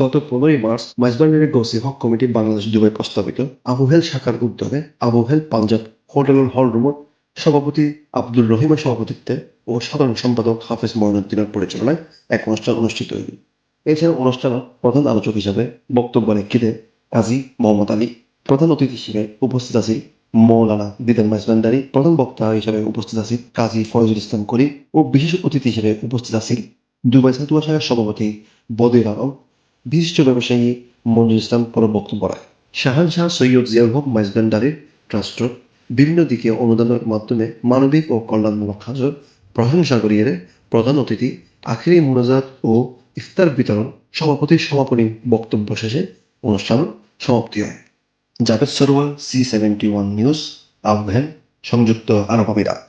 গত 15 March Maizbhandari Gausi hoc committee Bangladesh Dubai প্রস্তাবিত আবু হেল শাখার উদ্যোগে আবু হেল পাঞ্জাব হোটেল হল রুমের সভাপতি আব্দুর রহিমের সভাপতিত্বে ও সাধারণ সম্পাদক হাফেজ মঈনুদ্দিনের পরিচালনায় এক অনুষ্ঠান অনুষ্ঠিত হইল। এছাড়া অনুষ্ঠানে প্রধান আলোচক হিসেবে বক্তব্য রেখে কাজী মোহাম্মদ আলী, প্রধান অতিথি হিসেবে উপস্থিত আছেন মৌলানা দিদার মাইজবান্ডারি, প্রধান বক্তা হিসেবে উপস্থিত আছেন কাজী ফয়জুল ইসলাম করিম ও বিশেষ অতিথি হিসেবে উপস্থিত আছেন দুবাই ছাত্র শাখার সভাপতি বদির আলম। বিশিষ্ট ব্যবসায়ী মঞ্জুর ইসলাম পরে বক্তব্য রাখেন। শাহ সৈয়দ জিয়াউল হক মাইজবান্ডারির ট্রাস্ট বিভিন্ন দিকে অনুদানের মাধ্যমে মানবিক ও কল্যাণমূলক কাজের প্রশংসা করিয়ে প্রধান অতিথি আখিরি মুনাজাত ও ইফতার বিতরণ সভাপতির সমাপনী বক্তব্য শেষে অনুষ্ঠান সমাপ্তি হয়। জাভেদ সরোয়ার, C71 নিউজ, আবু হেল, সংযুক্ত আরব আমিরাত।